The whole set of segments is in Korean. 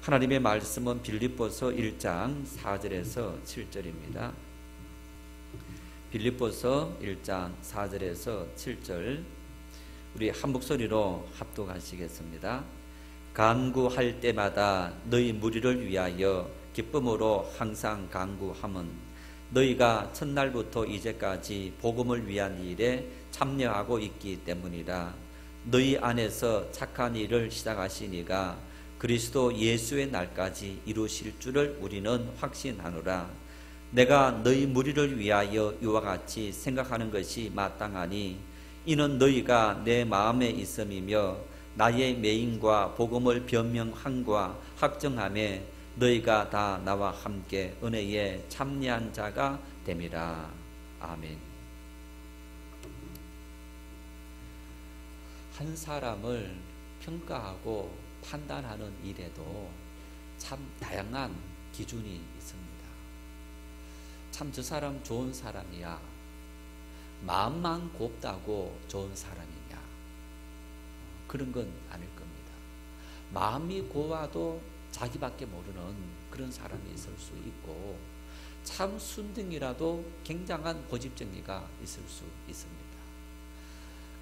하나님의 말씀은 빌립보서 1장 4절에서 7절입니다. 빌립보서 1장 4절에서 7절 우리 한 목소리로 합독하시겠습니다. 간구할 때마다 너희 무리를 위하여 기쁨으로 항상 간구함은 너희가 첫날부터 이제까지 복음을 위한 일에 참여하고 있기 때문이라. 너희 안에서 착한 일을 시작하시니가 그리스도 예수의 날까지 이루실 줄을 우리는 확신하노라. 내가 너희 무리를 위하여 이와 같이 생각하는 것이 마땅하니 이는 너희가 내 마음에 있음이며 나의 매임과 복음을 변명함과 확정함에 너희가 다 나와 함께 은혜에 참여한 자가 됨이라. 아멘. 한 사람을 평가하고 판단하는 일에도 참 다양한 기준이 있습니다. 참 저 사람 좋은 사람이야, 마음만 곱다고 좋은 사람이냐, 그런 건 아닐 겁니다. 마음이 고와도 자기밖에 모르는 그런 사람이 있을 수 있고, 참 순둥이라도 굉장한 고집쟁이가 있을 수 있습니다.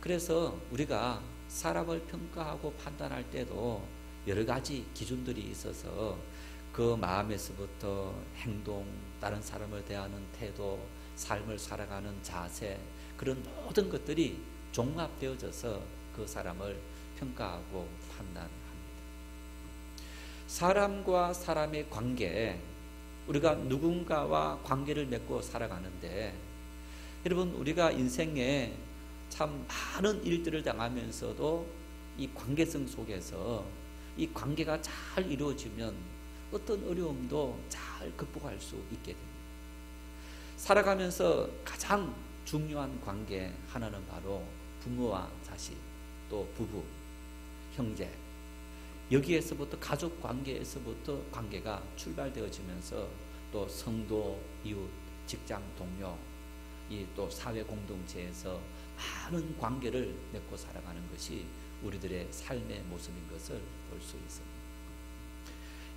그래서 우리가 사람을 평가하고 판단할 때도 여러 가지 기준들이 있어서 그 마음에서부터 행동, 다른 사람을 대하는 태도, 삶을 살아가는 자세, 그런 모든 것들이 종합되어져서 그 사람을 평가하고 판단합니다. 사람과 사람의 관계, 우리가 누군가와 관계를 맺고 살아가는데, 여러분 우리가 인생에 참 많은 일들을 당하면서도 이 관계성 속에서 이 관계가 잘 이루어지면 어떤 어려움도 잘 극복할 수 있게 됩니다. 살아가면서 가장 중요한 관계 하나는 바로 부모와 자식, 또 부부, 형제, 여기에서부터 가족 관계에서부터 관계가 출발되어지면서 또 성도, 이웃, 직장 동료, 이 또 사회 공동체에서 많은 관계를 맺고 살아가는 것이 우리들의 삶의 모습인 것을 볼 수 있습니다.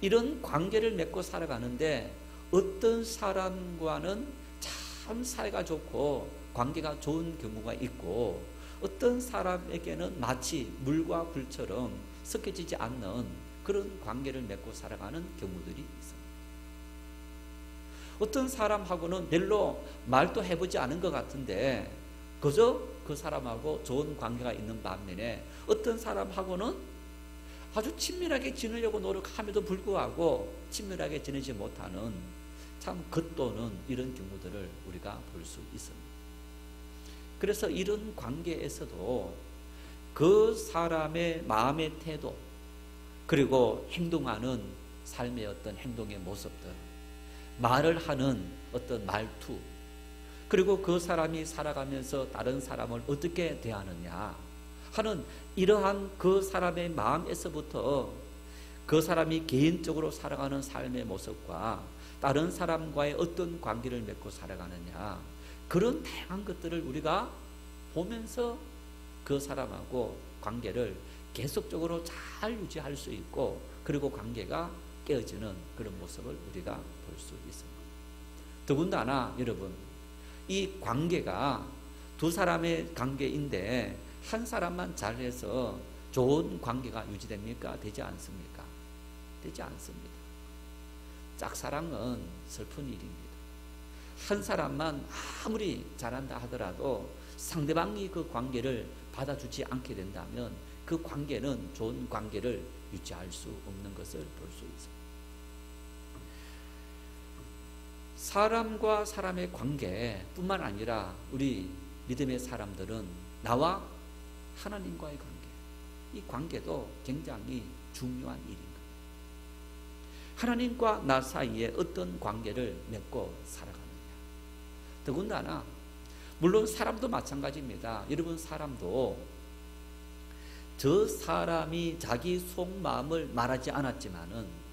이런 관계를 맺고 살아가는데 어떤 사람과는 참 사이가 좋고 관계가 좋은 경우가 있고, 어떤 사람에게는 마치 물과 불처럼 섞여지지 않는 그런 관계를 맺고 살아가는 경우들이 있습니다. 어떤 사람하고는 별로 말도 해보지 않은 것 같은데 그저 그 사람하고 좋은 관계가 있는 반면에 어떤 사람하고는 아주 친밀하게 지내려고 노력함에도 불구하고 친밀하게 지내지 못하는 참 겉도는 이런 경우들을 우리가 볼 수 있습니다. 그래서 이런 관계에서도 그 사람의 마음의 태도, 그리고 행동하는 삶의 어떤 행동의 모습들, 말을 하는 어떤 말투, 그리고 그 사람이 살아가면서 다른 사람을 어떻게 대하느냐 하는 이러한 그 사람의 마음에서부터 그 사람이 개인적으로 살아가는 삶의 모습과 다른 사람과의 어떤 관계를 맺고 살아가느냐, 그런 다양한 것들을 우리가 보면서 그 사람하고 관계를 계속적으로 잘 유지할 수 있고, 그리고 관계가 깨어지는 그런 모습을 우리가 볼 수 있습니다. 더군다나 여러분, 이 관계가 두 사람의 관계인데 한 사람만 잘해서 좋은 관계가 유지됩니까? 되지 않습니까? 되지 않습니다. 짝사랑은 슬픈 일입니다. 한 사람만 아무리 잘한다 하더라도 상대방이 그 관계를 받아주지 않게 된다면 그 관계는 좋은 관계를 유지할 수 없는 것을 볼 수 있습니다. 사람과 사람의 관계뿐만 아니라 우리 믿음의 사람들은 나와 하나님과의 관계, 이 관계도 굉장히 중요한 일입니다. 하나님과 나 사이에 어떤 관계를 맺고 살아가느냐. 더군다나 물론 사람도 마찬가지입니다. 여러분, 사람도 저 사람이 자기 속마음을 말하지 않았지만은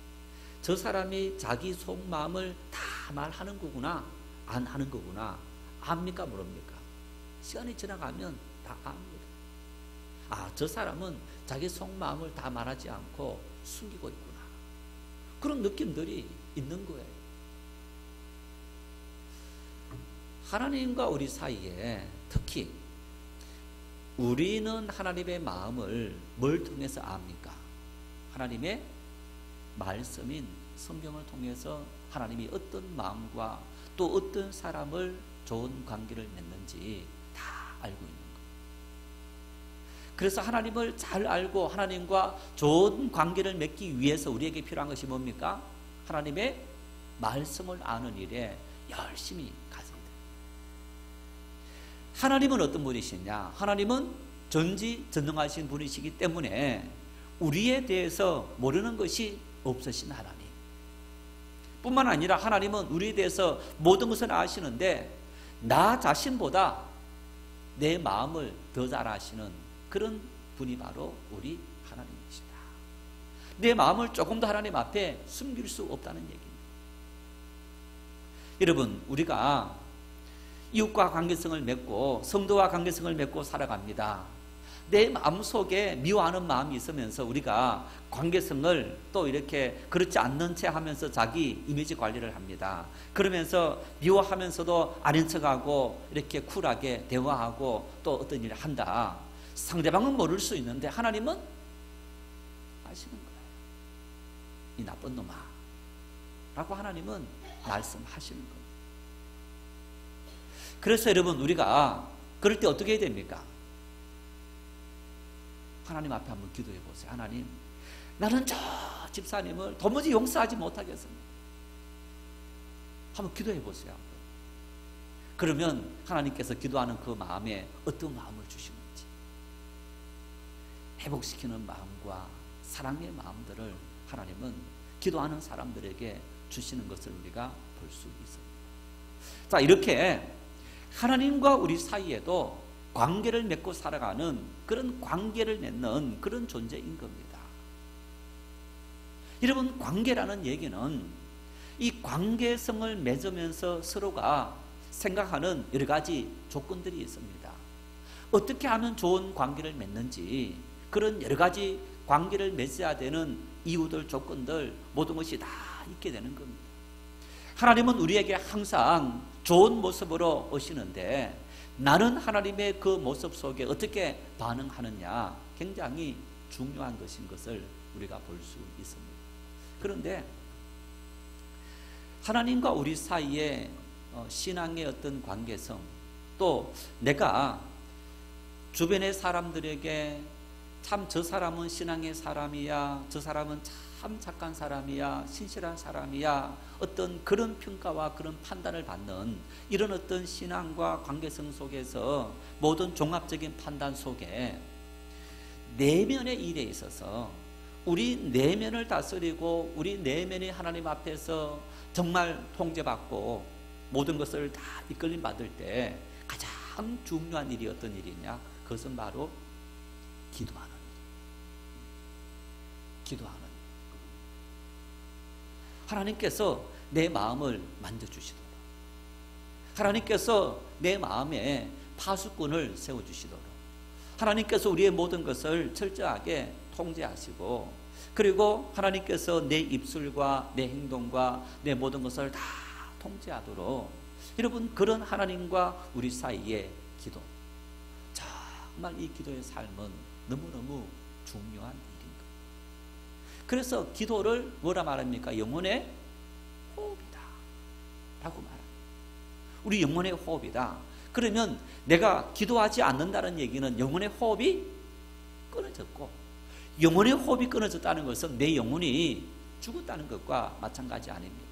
저 사람이 자기 속마음을 다 말하는 거구나, 안 하는 거구나, 압니까 모릅니까? 시간이 지나가면 다 압니다. 아, 저 사람은 자기 속마음을 다 말하지 않고 숨기고 있구나. 그런 느낌들이 있는 거예요. 하나님과 우리 사이에 특히 우리는 하나님의 마음을 뭘 통해서 압니까? 하나님의 말씀인 성경을 통해서 하나님이 어떤 마음과 또 어떤 사람을 좋은 관계를 맺는지 다 알고 있는 거예요. 그래서 하나님을 잘 알고 하나님과 좋은 관계를 맺기 위해서 우리에게 필요한 것이 뭡니까? 하나님의 말씀을 아는 일에 열심히 가져야 돼요. 하나님은 어떤 분이시냐? 하나님은 전지전능하신 분이시기 때문에 우리에 대해서 모르는 것이 없으신 하나님 뿐만 아니라 하나님은 우리에 대해서 모든 것을 아시는데 나 자신보다 내 마음을 더 잘 아시는 그런 분이 바로 우리 하나님이시다. 내 마음을 조금 더 하나님 앞에 숨길 수 없다는 얘기입니다. 여러분, 우리가 이웃과 관계성을 맺고 성도와 관계성을 맺고 살아갑니다. 내 마음속에 미워하는 마음이 있으면서 우리가 관계성을 또 이렇게 그렇지 않는 채 하면서 자기 이미지 관리를 합니다. 그러면서 미워하면서도 아닌 척하고 이렇게 쿨하게 대화하고 또 어떤 일을 한다. 상대방은 모를 수 있는데 하나님은 아시는 거예요. 이 나쁜 놈아 라고 하나님은 말씀하시는 거예요. 그래서 여러분, 우리가 그럴 때 어떻게 해야 됩니까? 하나님 앞에 한번 기도해 보세요. 하나님, 나는 저 집사님을 도무지 용서하지 못하겠습니다. 한번 기도해 보세요. 그러면 하나님께서 기도하는 그 마음에 어떤 마음을 주시는지, 회복시키는 마음과 사랑의 마음들을 하나님은 기도하는 사람들에게 주시는 것을 우리가 볼 수 있습니다. 자, 이렇게 하나님과 우리 사이에도 관계를 맺고 살아가는 그런 관계를 맺는 그런 존재인 겁니다. 여러분, 관계라는 얘기는 이 관계성을 맺으면서 서로가 생각하는 여러 가지 조건들이 있습니다. 어떻게 하면 좋은 관계를 맺는지, 그런 여러 가지 관계를 맺어야 되는 이유들, 조건들, 모든 것이 다 있게 되는 겁니다. 하나님은 우리에게 항상 좋은 모습으로 오시는데 나는 하나님의 그 모습 속에 어떻게 반응하느냐, 굉장히 중요한 것인 것을 우리가 볼 수 있습니다. 그런데 하나님과 우리 사이의 신앙의 어떤 관계성, 또 내가 주변의 사람들에게 참 저 사람은 신앙의 사람이야, 저 사람은 참 착한 사람이야, 신실한 사람이야, 어떤 그런 평가와 그런 판단을 받는 이런 어떤 신앙과 관계성 속에서 모든 종합적인 판단 속에 내면의 일에 있어서 우리 내면을 다스리고 우리 내면이 하나님 앞에서 정말 통제받고 모든 것을 다 이끌림 받을 때 가장 중요한 일이 어떤 일이냐? 그것은 바로 기도하는 일. 기도하는 일. 하나님께서 내 마음을 만져주시도록, 하나님께서 내 마음에 파수꾼을 세워주시도록, 하나님께서 우리의 모든 것을 철저하게 통제하시고, 그리고 하나님께서 내 입술과 내 행동과 내 모든 것을 다 통제하도록, 여러분, 그런 하나님과 우리 사이의 기도, 정말 이 기도의 삶은 너무너무 중요한 일인 거예요. 그래서 기도를 뭐라 말합니까? 영혼의 호흡이다 라고 말합니다. 우리 영혼의 호흡이다. 그러면 내가 기도하지 않는다는 얘기는 영혼의 호흡이 끊어졌고, 영혼의 호흡이 끊어졌다는 것은 내 영혼이 죽었다는 것과 마찬가지 아닙니까?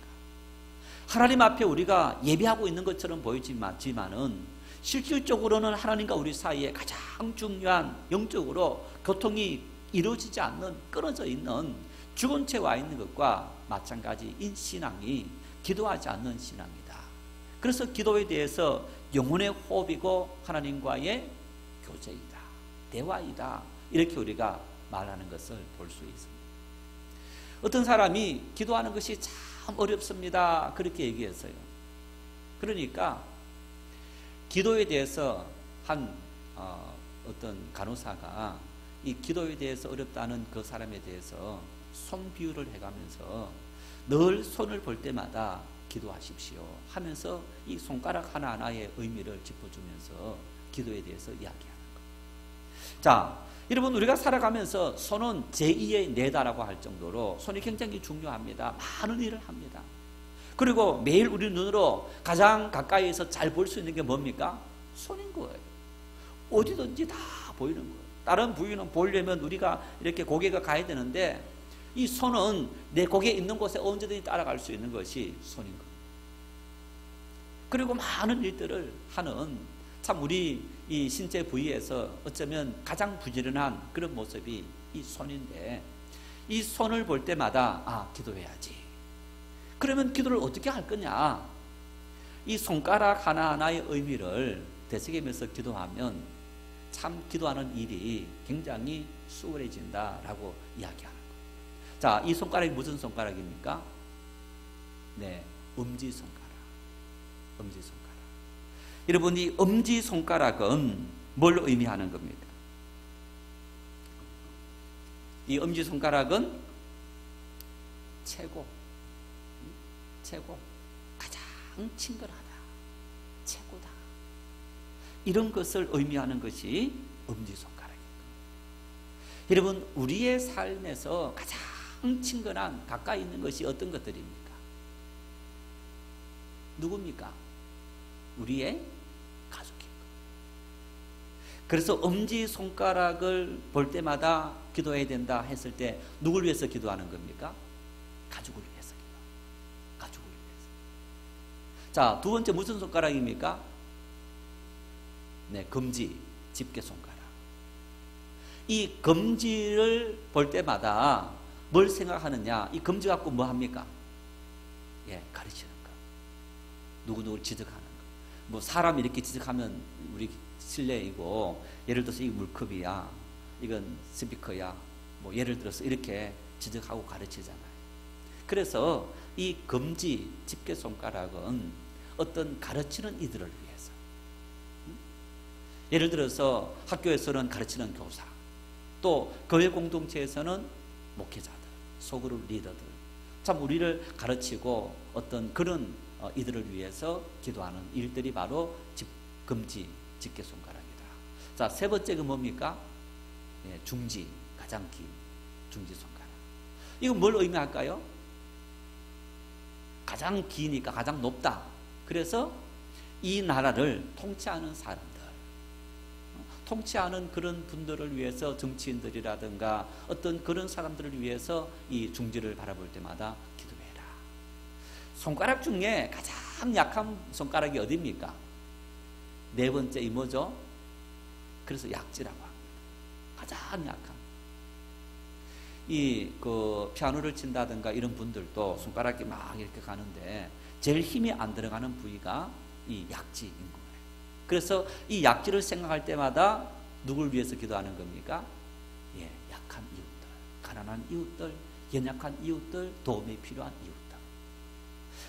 하나님 앞에 우리가 예배하고 있는 것처럼 보이지만은 실질적으로는 하나님과 우리 사이에 가장 중요한 영적으로 교통이 이루어지지 않는, 끊어져 있는, 죽은 채 와 있는 것과 마찬가지인 신앙이 기도하지 않는 신앙이다. 그래서 기도에 대해서 영혼의 호흡이고 하나님과의 교제이다, 대화이다, 이렇게 우리가 말하는 것을 볼 수 있습니다. 어떤 사람이 기도하는 것이 참 어렵습니다, 그렇게 얘기했어요. 그러니까 기도에 대해서 한 어떤 간호사가 이 기도에 대해서 어렵다는 그 사람에 대해서 손 비유를 해가면서 늘 손을 볼 때마다 기도하십시오 하면서 이 손가락 하나하나의 의미를 짚어주면서 기도에 대해서 이야기하는 것. 자, 여러분, 우리가 살아가면서 손은 제2의 뇌다라고 할 정도로 손이 굉장히 중요합니다. 많은 일을 합니다. 그리고 매일 우리 눈으로 가장 가까이에서 잘 볼 수 있는 게 뭡니까? 손인 거예요. 어디든지 다 보이는 거예요. 다른 부위는 보려면 우리가 이렇게 고개가 가야 되는데 이 손은 내 고개 있는 곳에 언제든지 따라갈 수 있는 것이 손인 거예요. 그리고 많은 일들을 하는, 참 우리 이 신체 부위에서 어쩌면 가장 부지런한 그런 모습이 이 손인데, 이 손을 볼 때마다 기도해야지. 그러면 기도를 어떻게 할 거냐? 이 손가락 하나하나의 의미를 되새기면서 기도하면 참 기도하는 일이 굉장히 수월해진다라고 이야기하는 거예요. 자, 이 손가락이 무슨 손가락입니까? 네, 엄지손가락. 엄지손가락. 여러분, 이 엄지손가락은 뭘 의미하는 겁니까? 이 엄지손가락은 최고, 가장 친근하다, 최고다, 이런 것을 의미하는 것이 엄지손가락입니다. 여러분, 우리의 삶에서 가장 친근한, 가까이 있는 것이 어떤 것들입니까? 누굽니까? 우리의 가족입니다. 그래서 엄지손가락을 볼 때마다 기도해야 된다 했을 때 누굴 위해서 기도하는 겁니까? 가족을 위해서 기도합니다. 가족을 위해서. 자, 두 번째 무슨 손가락입니까? 네, 검지, 집게손가락. 이 검지를 볼 때마다 뭘 생각하느냐? 이 검지 갖고 뭐 합니까? 예, 가르치는 거. 누구누구를 지적하는 거. 뭐 사람 이렇게 지적하면 우리 실례이고, 예를 들어서 이 물컵이야, 이건 스피커야, 뭐 예를 들어서 이렇게 지적하고 가르치잖아요. 그래서 이 검지, 집게손가락은 어떤 가르치는 이들을 위해서, 예를 들어서 학교에서는 가르치는 교사, 또 교회 공동체에서는 목회자들, 소그룹 리더들, 참 우리를 가르치고 어떤 그런 이들을 위해서 기도하는 일들이 바로 검지, 집게손가락이다. 자, 세 번째가 뭡니까? 예, 중지, 가장 긴 중지손가락. 이건 뭘 의미할까요? 가장 기니까 가장 높다. 그래서 이 나라를 통치하는 사람들, 통치하는 그런 분들을 위해서, 정치인들이라든가 어떤 그런 사람들을 위해서 이 중지를 바라볼 때마다 기도해라. 손가락 중에 가장 약한 손가락이 어디입니까? 네 번째 이 뭐죠? 그래서 약지라고 합니다. 가장 약한. 그 피아노를 친다든가 이런 분들도 손가락이 막 이렇게 가는데 제일 힘이 안 들어가는 부위가 이 약지인 거예요. 그래서 이 약지를 생각할 때마다 누굴 위해서 기도하는 겁니까? 예, 약한 이웃들, 가난한 이웃들, 연약한 이웃들, 도움이 필요한 이웃들.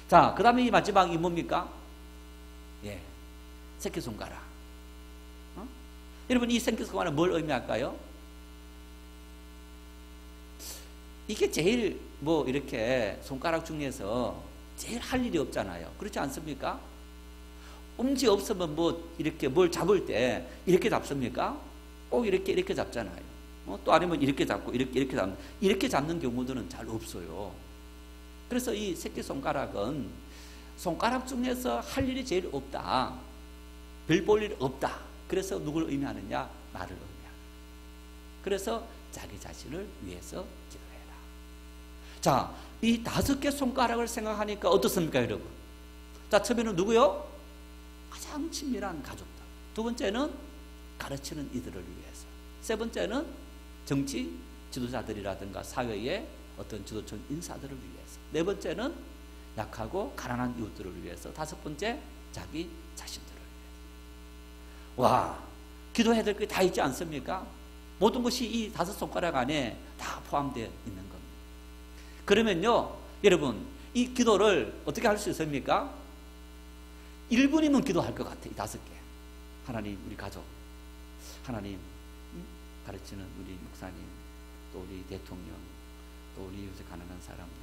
자, 그 다음에 이 마지막이 뭡니까? 예, 새끼손가락. 여러분, 이 새끼손가락은 뭘 의미할까요? 이게 제일 뭐 이렇게 손가락 중에서 제일 할 일이 없잖아요. 그렇지 않습니까? 엄지 없으면 뭐 이렇게 뭘 잡을 때 이렇게 잡습니까? 꼭 이렇게 잡잖아요. 또 아니면 이렇게 잡고 이렇게 잡는 경우들은 잘 없어요. 그래서 이 새끼손가락은 손가락 중에서 할 일이 제일 없다. 별 볼 일 없다. 그래서 누굴 의미하느냐? 나를 의미하는. 그래서 자기 자신을 위해서 기도해라. 자, 이 5개 손가락을 생각하니까 어떻습니까, 여러분? 자, 처음에는 누구요? 가장 친밀한 가족들. 두 번째는 가르치는 이들을 위해서. 세 번째는 정치 지도자들이라든가 사회의 어떤 지도층 인사들을 위해서. 네 번째는 약하고 가난한 이웃들을 위해서. 다섯 번째, 자기 자신들을 위해서. 와, 기도해야 될 게 다 있지 않습니까? 모든 것이 이 5손가락 안에 다 포함되어 있는 겁니다. 그러면요, 여러분, 이 기도를 어떻게 할 수 있습니까? 1분이면 기도할 것 같아요. 이 5개. 하나님, 우리 가족, 하나님, 가르치는 우리 목사님, 또 우리 대통령, 또 우리 이웃에 가난한 사람들,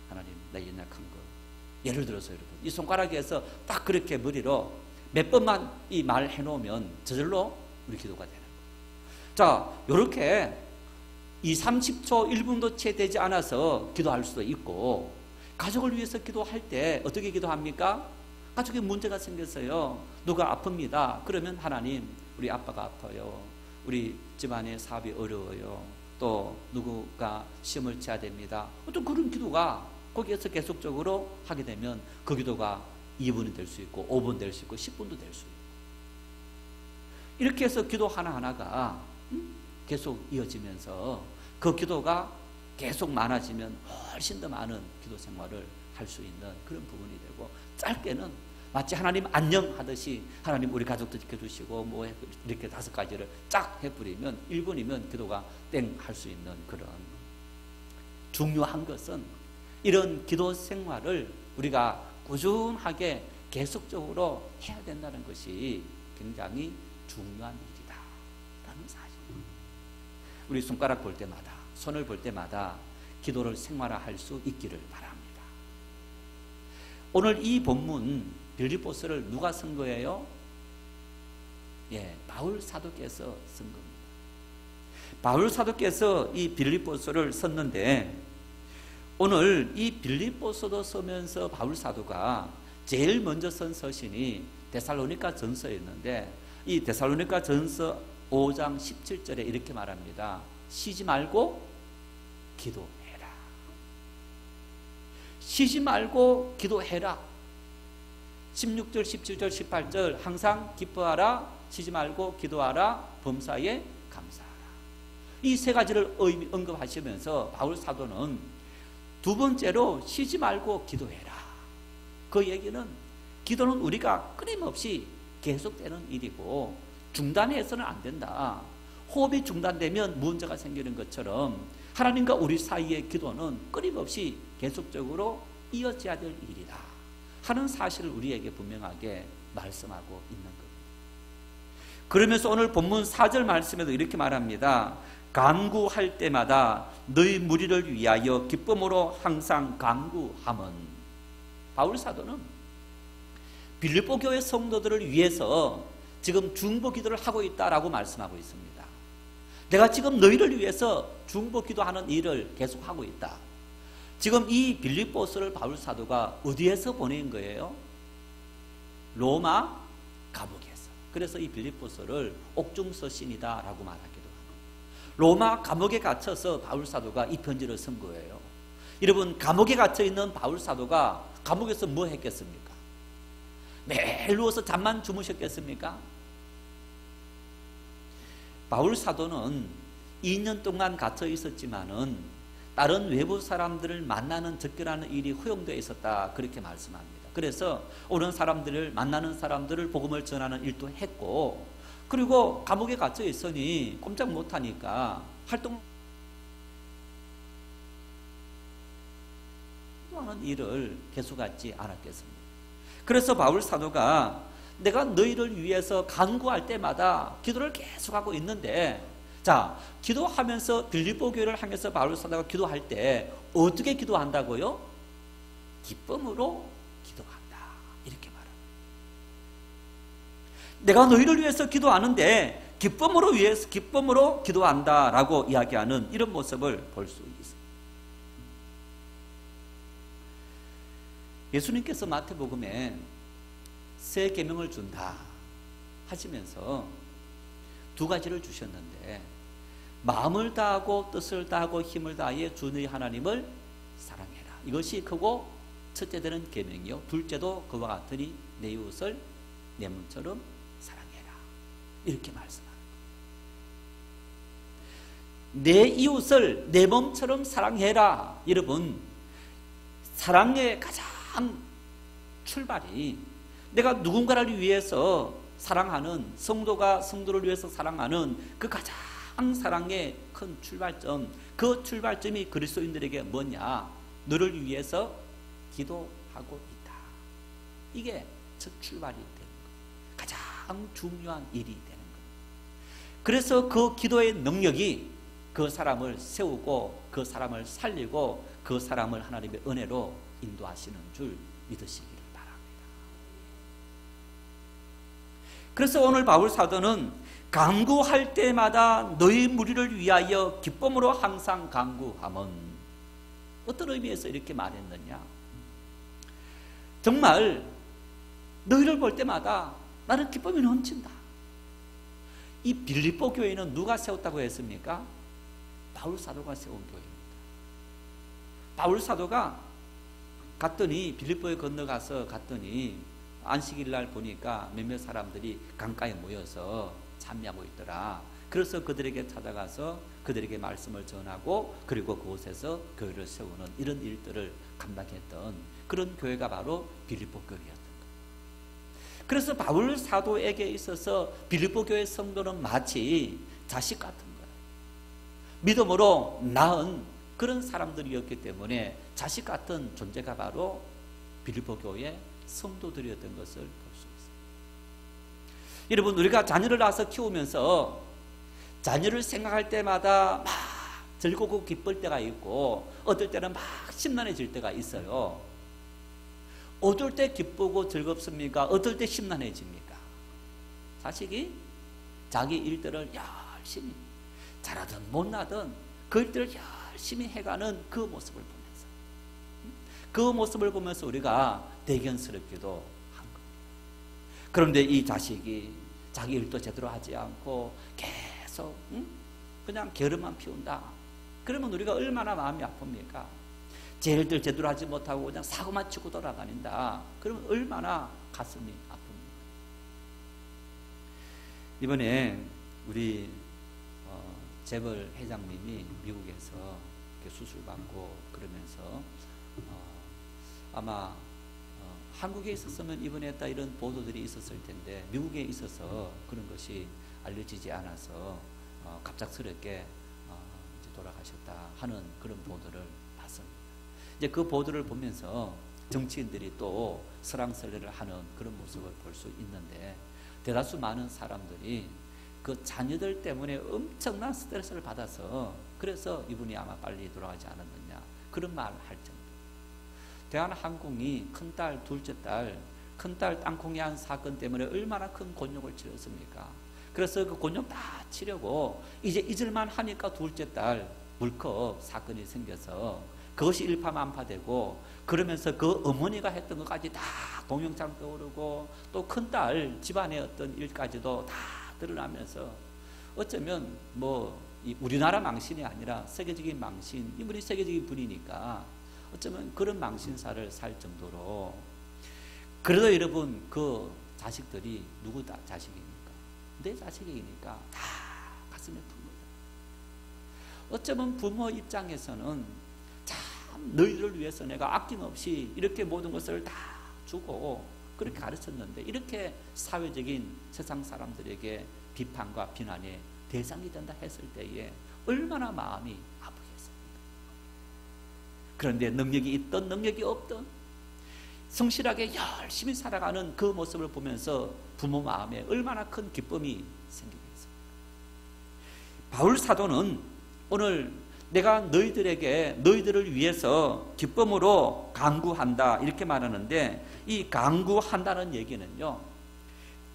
하나님 내 연약한 거, 예를 들어서 여러분 이 손가락에서 딱 그렇게 머리로 몇 번만 이 말 해놓으면 저절로 우리 기도가 되는 거예요. 자, 이렇게 30초 1분도 채 되지 않아서 기도할 수도 있고, 가족을 위해서 기도할 때 어떻게 기도합니까? 가족에 문제가 생겼어요. 누가 아픕니다. 그러면 하나님, 우리 아빠가 아파요. 우리 집안의 사업이 어려워요. 또 누구가 시험을 쳐야 됩니다. 어떤 그런 기도가 거기에서 계속적으로 하게 되면 그 기도가 2분이 될 수 있고 5분 될 수 있고 10분도 될 수 있고, 이렇게 해서 기도 하나하나가 계속 이어지면서 그 기도가 계속 많아지면 훨씬 더 많은 기도 생활을 할 수 있는 그런 부분이 되고, 짧게는 마치 하나님 안녕 하듯이 하나님 우리 가족도 지켜주시고 뭐 이렇게 5가지를 쫙 해버리면 1분이면 기도가 땡 할 수 있는 그런. 중요한 것은 이런 기도 생활을 우리가 꾸준하게 계속적으로 해야 된다는 것이 굉장히 중요한 일이다 라는 사실. 우리 손가락 볼 때마다, 손을 볼 때마다 기도를 생활화할 수 있기를 바랍니다. 오늘 이 본문 빌립보서를 누가 쓴 거예요? 바울 사도께서 쓴 겁니다. 바울 사도께서 이 빌립보서를 썼는데, 오늘 이 빌립보서도 쓰면서 바울 사도가 제일 먼저 쓴 서신이 데살로니가 전서였는데, 이 데살로니가 전서 5장 17절에 이렇게 말합니다. 쉬지 말고 기도해라. 쉬지 말고 기도해라. 16절, 17절, 18절 항상 기뻐하라, 쉬지 말고 기도하라, 범사에 감사하라. 이 3가지를 언급하시면서 바울 사도는 두 번째로 쉬지 말고 기도해라. 그 얘기는 기도는 우리가 끊임없이 계속되는 일이고 중단해서는 안 된다. 호흡이 중단되면 문제가 생기는 것처럼 하나님과 우리 사이의 기도는 끊임없이 계속적으로 이어져야 될 일이다 하는 사실을 우리에게 분명하게 말씀하고 있는 겁니다. 그러면서 오늘 본문 4절 말씀에도 이렇게 말합니다. 간구할 때마다 너희 무리를 위하여 기쁨으로 항상 간구함은. 바울 사도는 빌립보 교회 성도들을 위해서 지금 중보 기도를 하고 있다라고 말씀하고 있습니다. 내가 지금 너희를 위해서 중보 기도하는 일을 계속하고 있다. 지금 이 빌립보서를 바울 사도가 어디에서 보낸 거예요? 로마 감옥에서. 그래서 이 빌립보서를 옥중서신이다라고 말하기도 하고, 로마 감옥에 갇혀서 바울 사도가 이 편지를 쓴 거예요. 여러분, 감옥에 갇혀 있는 바울 사도가 감옥에서 뭐 했겠습니까? 매일 누워서 잠만 주무셨겠습니까? 바울 사도는 2년 동안 갇혀 있었지만은 다른 외부 사람들을 만나는 접견하는 일이 허용되어 있었다, 그렇게 말씀합니다. 그래서 오는 사람들을 만나는 사람들을 복음을 전하는 일도 했고, 그리고 감옥에 갇혀 있으니 꼼짝 못하니까 활동하는 일을 계속하지 않았겠습니다. 그래서 바울 사도가 내가 너희를 위해서 간구할 때마다 기도를 계속하고 있는데, 자, 기도하면서 빌립보 교회를 향해서 바울 사도가 기도할 때 어떻게 기도한다고요? 기쁨으로 기도한다, 이렇게 말합니다. 내가 너희를 위해서 기도하는데 기쁨으로 기도한다라고 이야기하는 이런 모습을 볼 수 있습니다. 예수님께서 마태복음에 새 계명을 준다 하시면서 2가지를 주셨는데, 마음을 다하고 뜻을 다하고 힘을 다하여 주 너희 하나님을 사랑해라. 이것이 크고 첫째 되는 계명이요, 둘째도 그와 같으니 내 이웃을 내 몸처럼 사랑해라, 이렇게 말씀합니다. 내 이웃을 내 몸처럼 사랑해라. 여러분, 사랑의 가장 출발이 내가 누군가를 위해서 사랑하는, 성도가 성도를 위해서 사랑하는 그 가장 사랑의 큰 출발점, 그 출발점이 그리스도인들에게 뭐냐? 너를 위해서 기도하고 있다. 이게 첫 출발이 되는 거예요. 가장 중요한 일이 되는 거예요. 그래서 그 기도의 능력이 그 사람을 세우고 그 사람을 살리고 그 사람을 하나님의 은혜로 인도하시는 줄 믿으시기를 바랍니다. 그래서 오늘 바울 사도는 간구할 때마다 너희 무리를 위하여 기쁨으로 항상 간구함은, 어떤 의미에서 이렇게 말했느냐? 정말 너희를 볼 때마다 나는 기쁨이 넘친다. 이 빌립보 교회는 누가 세웠다고 했습니까? 바울 사도가 세운 교회입니다. 바울 사도가 갔더니, 빌립보에 건너가서 갔더니 안식일 날 보니까 몇몇 사람들이 강가에 모여서 참여하고 있더라. 그래서 그들에게 찾아가서 그들에게 말씀을 전하고, 그리고 그곳에서 교회를 세우는 이런 일들을 감당했던 그런 교회가 바로 빌립보 교회였던 거예요. 그래서 바울 사도에게 있어서 빌립보 교회 성도는 마치 자식 같은 거예요. 믿음으로 낳은 그런 사람들이었기 때문에 자식 같은 존재가 바로 빌립보 교회 성도들이었던 것을 볼 수 있습니다. 여러분, 우리가 자녀를 낳아서 키우면서 자녀를 생각할 때마다 막 즐겁고 기쁠 때가 있고, 어떨 때는 막 심란해질 때가 있어요. 어떨 때 기쁘고 즐겁습니까? 어떨 때 심란해집니까? 자식이 자기 일들을 열심히, 잘하든 못나든 그 일들을 열심히 해가는 그 모습을 보면서, 그 모습을 보면서 우리가 대견스럽기도 한 겁니다. 그런데 이 자식이 자기 일도 제대로 하지 않고 계속 그냥 게으름만 피운다. 그러면 우리가 얼마나 마음이 아픕니까? 제 일들 제대로 하지 못하고 그냥 사고만 치고 돌아다닌다. 그러면 얼마나 가슴이 아픕니까? 이번에 우리 재벌 회장님이 미국에서 수술받고 그러면서 아마 한국에 있었으면 입원했다 이런 보도들이 있었을 텐데, 미국에 있어서 그런 것이 알려지지 않아서 갑작스럽게 이제 돌아가셨다 하는 그런 보도를 봤습니다. 이제 그 보도를 보면서 정치인들이 또 설왕설래를 하는 그런 모습을 볼 수 있는데, 대다수 많은 사람들이 그 자녀들 때문에 엄청난 스트레스를 받아서 그래서 이분이 아마 빨리 돌아가지 않았느냐 그런 말을 할 정도. 대한항공이 큰딸, 둘째 딸, 큰딸 땅콩이 한 사건 때문에 얼마나 큰 곤욕을 치렀습니까? 그래서 그 곤욕 다 치려고 이제 잊을만 하니까 둘째 딸 물컵 사건이 생겨서 그것이 일파만파되고, 그러면서 그 어머니가 했던 것까지 다 동영상 떠오르고, 또 큰딸 집안의 어떤 일까지도 다 드러나면서, 어쩌면 뭐 우리나라 망신이 아니라 세계적인 망신, 이분이 세계적인 분이니까 어쩌면 그런 망신사를 살 정도로. 그래도 여러분, 그 자식들이 누구 자식입니까? 내 자식이니까 다 가슴에 풉니다. 어쩌면 부모 입장에서는 참 너희를 위해서 내가 아낌없이 이렇게 모든 것을 다 주고 그렇게 가르쳤는데, 이렇게 사회적인 세상 사람들에게 비판과 비난의 대상이 된다 했을 때에 얼마나 마음이 아프겠습니까? 그런데 능력이 있든 능력이 없든 성실하게 열심히 살아가는 그 모습을 보면서 부모 마음에 얼마나 큰 기쁨이 생기겠습니까? 바울 사도는 오늘 내가 너희들을 위해서 기쁨으로 간구한다 이렇게 말하는데, 이 간구한다는 얘기는요,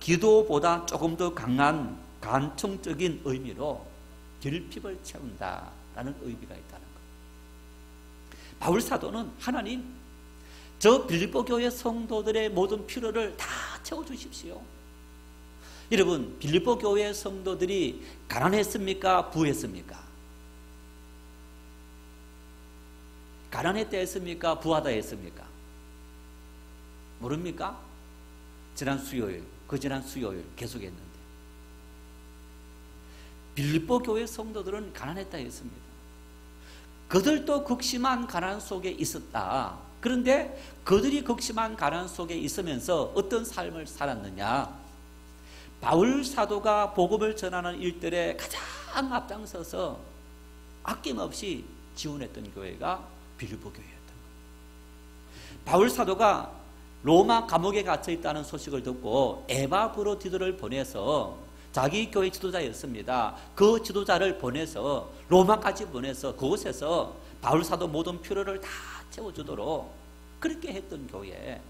기도보다 조금 더 강한 간청적인 의미로 결핍을 채운다라는 의미가 있다는 것. 바울 사도는 하나님, 저 빌립보 교회 성도들의 모든 필요를 다 채워주십시오. 여러분, 빌립보 교회 성도들이 가난했습니까? 부했습니까? 가난했다 했습니까? 부하다 했습니까? 모릅니까? 지난 수요일, 그지난 수요일 계속했는데, 빌립보 교회 성도들은 가난했다 했습니다. 그들도 극심한 가난 속에 있었다. 그런데 그들이 극심한 가난 속에 있으면서 어떤 삶을 살았느냐? 바울 사도가 복음을 전하는 일들에 가장 앞장서서 아낌없이 지원했던 교회가 빌립보 교회였던 거예요. 바울 사도가 로마 감옥에 갇혀 있다는 소식을 듣고 에바브로디도를 보내서 자기 교회 지도자였습니다. 그 지도자를 보내서 로마까지 보내서 그곳에서 바울사도 모든 필요를 다 채워주도록 그렇게 했던 교회,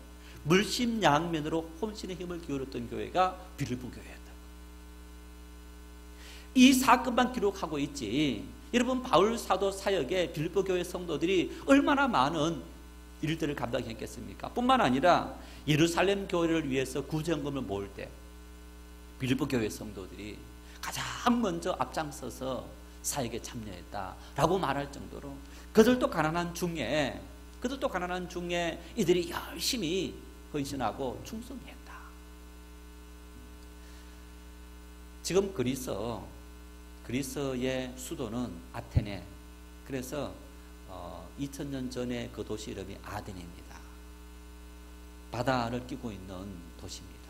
물심양면으로 혼신의 힘을 기울였던 교회가 빌립보 교회였다. 이 사건만 기록하고 있지, 여러분 바울사도 사역에 빌립보 교회 성도들이 얼마나 많은 일들을 감당했겠습니까? 뿐만 아니라 예루살렘 교회를 위해서 구제헌금을 모을 때 빌립보 교회 성도들이 가장 먼저 앞장서서 사역에 참여했다라고 말할 정도로 그들도 가난한 중에 이들이 열심히 헌신하고 충성했다. 지금 그리스의 수도는 아테네, 그래서 2000년 전에 그 도시 이름이 아덴입니다. 바다를 끼고 있는 도시입니다.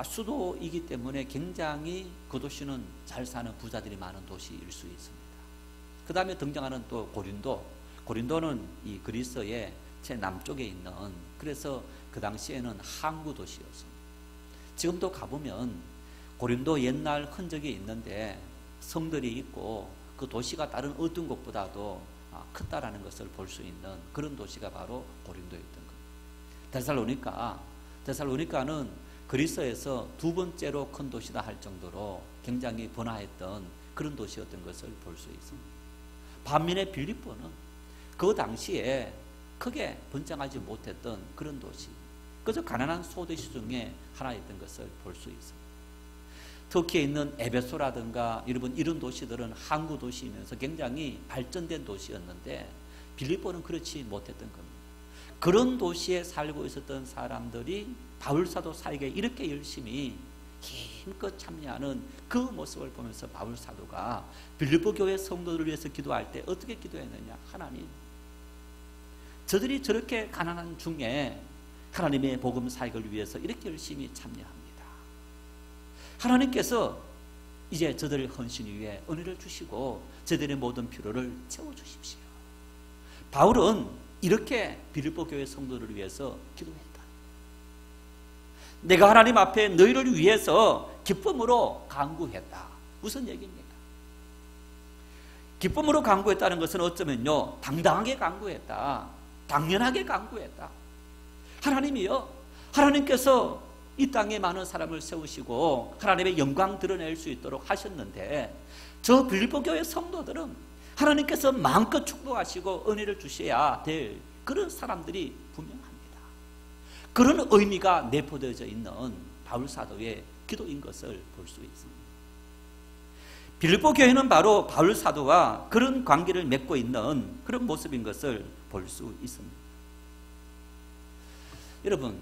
수도이기 때문에 굉장히 그 도시는 잘 사는 부자들이 많은 도시일 수 있습니다. 그 다음에 등장하는 또 고린도는 이 그리스의 최남쪽에 있는, 그래서 그 당시에는 항구 도시였습니다. 지금도 가보면 고린도 옛날 흔적이 있는데 성들이 있고 그 도시가 다른 어떤 곳보다도 크다라는 것을 볼 수 있는 그런 도시가 바로 고린도였던 겁니다. 데살로니카는 그리스에서 두 번째로 큰 도시다 할 정도로 굉장히 번화했던 그런 도시였던 것을 볼 수 있습니다. 반면에 빌립보는 그 당시에 크게 번창하지 못했던 그런 도시, 그저 가난한 소도시 중에 하나였던 것을 볼 수 있습니다. 터키에 있는 에베소라든가 여러분 이런 도시들은 항구 도시이면서 굉장히 발전된 도시였는데 빌립보는 그렇지 못했던 겁니다. 그런 도시에 살고 있었던 사람들이 바울사도 사역에 이렇게 열심히 힘껏 참여하는 그 모습을 보면서 바울사도가 빌립보 교회 성도들을 위해서 기도할 때 어떻게 기도했느냐? 하나님, 저들이 저렇게 가난한 중에 하나님의 복음 사역을 위해서 이렇게 열심히 참여합니다. 하나님께서 이제 저들의 헌신 위에 은혜를 주시고 저들의 모든 필요를 채워주십시오. 바울은 이렇게 빌립보 교회 성도를 위해서 기도했다. 내가 하나님 앞에 너희를 위해서 기쁨으로 간구했다. 무슨 얘기입니까? 기쁨으로 간구했다는 것은 어쩌면요, 당당하게 간구했다. 당연하게 간구했다. 하나님이요, 하나님께서 이 땅에 많은 사람을 세우시고 하나님의 영광 드러낼 수 있도록 하셨는데 저 빌립보 교회 성도들은 하나님께서 마음껏 축복하시고 은혜를 주셔야 될 그런 사람들이 분명합니다. 그런 의미가 내포되어져 있는 바울사도의 기도인 것을 볼 수 있습니다. 빌립보 교회는 바로 바울사도와 그런 관계를 맺고 있는 그런 모습인 것을 볼 수 있습니다. 여러분,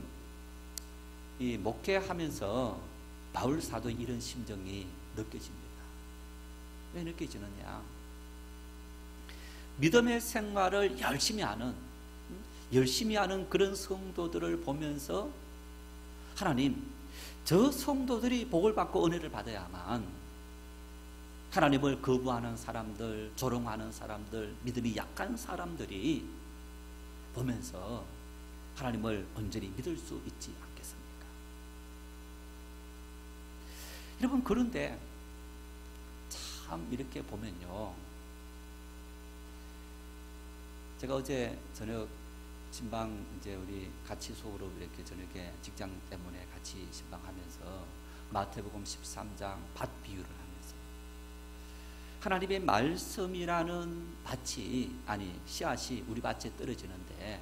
이 목회하면서 바울사도의 이런 심정이 느껴집니다. 왜 느껴지느냐? 믿음의 생활을 열심히 하는 그런 성도들을 보면서 하나님, 저 성도들이 복을 받고 은혜를 받아야만 하나님을 거부하는 사람들, 조롱하는 사람들, 믿음이 약한 사람들이 보면서 하나님을 온전히 믿을 수 있지 않겠습니까? 여러분, 그런데 참 이렇게 보면요, 제가 어제 저녁 신방 이제 우리 같이 수업으로 이렇게 저녁에 직장 때문에 같이 신방하면서 마태복음 13장 밭 비유를 하면서 하나님의 말씀이라는 씨앗이 우리 밭에 떨어지는데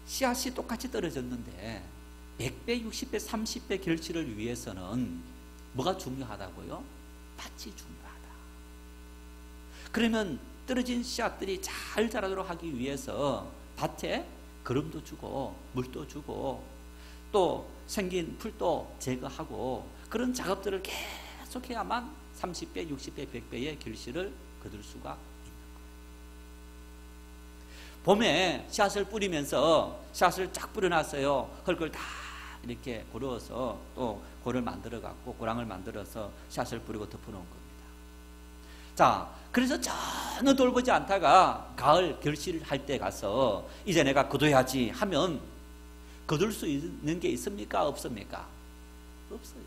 씨앗이 똑같이 떨어졌는데 100배, 60배, 30배 결실을 위해서는 뭐가 중요하다고요? 밭이 중요하다. 그러면 떨어진 씨앗들이 잘 자라도록 하기 위해서 밭에 거름도 주고 물도 주고 또 생긴 풀도 제거하고 그런 작업들을 계속해야만 30배, 60배, 100배의 결실을 거둘 수가 있는 거예요. 봄에 씨앗을 뿌리면서 씨앗을 쫙 뿌려놨어요. 흙을 다 이렇게 고르어서 또 고를 만들어 갖고 고랑을 만들어서 씨앗을 뿌리고 덮어놓은 겁니다. 자, 그래서 전혀 돌보지 않다가 가을 결실할 때 가서 이제 내가 거둬야지 하면 거둘 수 있는 게 있습니까? 없습니까? 없어요.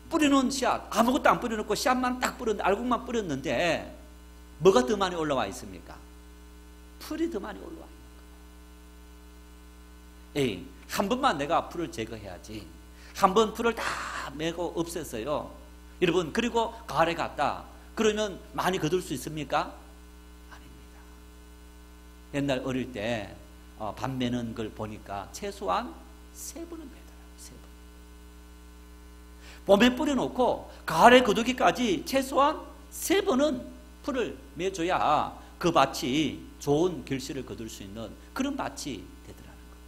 뿌리는 씨앗 아무것도 안 뿌려놓고 씨앗만 딱 뿌렸는데, 알곡만 뿌렸는데 뭐가 더 많이 올라와 있습니까? 풀이 더 많이 올라와 있는 거예요. 한 번만 내가 풀을 제거해야지. 한 번 풀을 다 메고 없앴어요. 여러분, 그리고 가을에 갔다 그러면 많이 거둘 수 있습니까? 아닙니다. 옛날 어릴 때 밥 매는 걸 보니까 최소한 3번은 매더라고요. 3번. 봄에 뿌려놓고 가을에 거두기까지 최소한 3번은 풀을 매줘야 그 밭이 좋은 결실을 거둘 수 있는 그런 밭이 되더라는 거예요.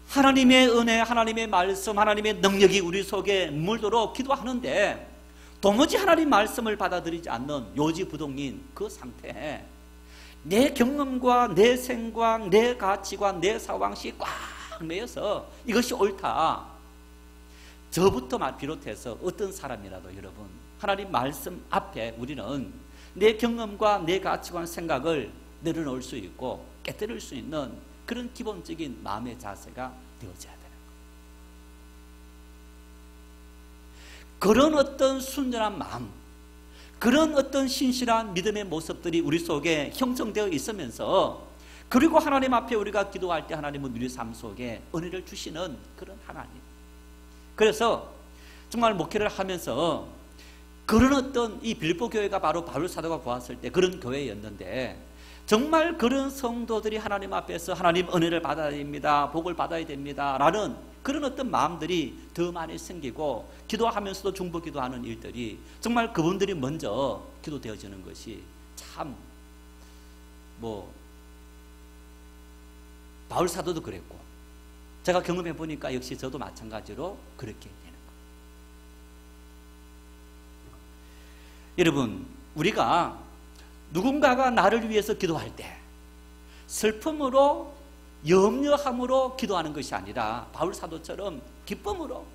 하나님의 은혜, 하나님의 말씀, 하나님의 능력이 우리 속에 물도록 기도하는데 도무지 하나님 말씀을 받아들이지 않는 요지부동인 그 상태에 내 경험과 내 생각, 내 가치관, 내 사고방식이 꽉 매여서 이것이 옳다. 저부터 비롯해서 어떤 사람이라도 여러분, 하나님 말씀 앞에 우리는 내 경험과 내 가치관, 생각을 내려놓을 수 있고 깨뜨릴 수 있는 그런 기본적인 마음의 자세가 되어져야 되는 거예요. 그런 어떤 순전한 마음, 그런 어떤 신실한 믿음의 모습들이 우리 속에 형성되어 있으면서, 그리고 하나님 앞에 우리가 기도할 때 하나님은 우리 삶 속에 은혜를 주시는 그런 하나님. 그래서 정말 목회를 하면서 그런 어떤 이 빌보 교회가 바로 바울 사도가 보았을 때 그런 교회였는데, 정말 그런 성도들이 하나님 앞에서 하나님 은혜를 받아야 됩니다, 복을 받아야 됩니다 라는 그런 어떤 마음들이 더 많이 생기고, 기도하면서도 중보기도하는 일들이 정말 그분들이 먼저 기도되어지는 것이 참 바울 사도도 그랬고, 제가 경험해 보니까 역시 저도 마찬가지로 그렇게 되는 거예요. 여러분, 우리가 누군가가 나를 위해서 기도할 때 슬픔으로, 염려함으로 기도하는 것이 아니라 바울 사도처럼 기쁨으로,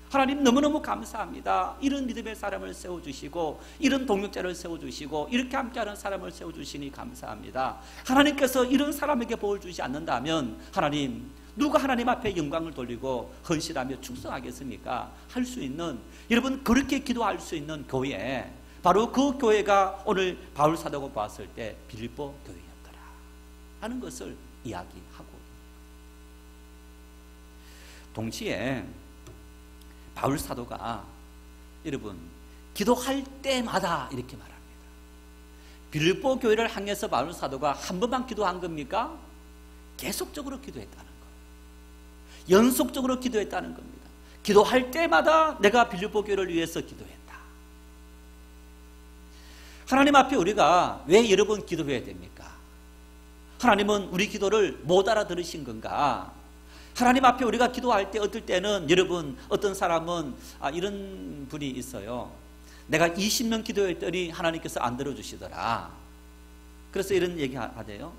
하나님 너무너무 감사합니다, 이런 믿음의 사람을 세워주시고 이런 동역자를 세워주시고 이렇게 함께하는 사람을 세워주시니 감사합니다, 하나님께서 이런 사람에게 복을 주지 않는다면 하나님, 누가 하나님 앞에 영광을 돌리고 헌신하며 충성하겠습니까? 할 수 있는, 여러분, 그렇게 기도할 수 있는 교회, 바로 그 교회가 오늘 바울 사도가 봤을 때 빌보 교회였더라 하는 것을 이야기하고, 동시에 바울 사도가 여러분 기도할 때마다 이렇게 말합니다. 빌보 교회를 향해서 바울 사도가 한 번만 기도한 겁니까? 계속적으로 기도했다는 거예요. 연속적으로 기도했다는 겁니다. 기도할 때마다 내가 빌보 교회를 위해서 기도했다. 하나님 앞에 우리가 왜 여러 번 기도해야 됩니까? 하나님은 우리 기도를 못 알아들으신 건가? 하나님 앞에 우리가 기도할 때 어떨 때는, 여러분, 어떤 사람은 이런 분이 있어요. 내가 20년 기도했더니 하나님께서 안 들어주시더라. 그래서 이런 얘기 하대요.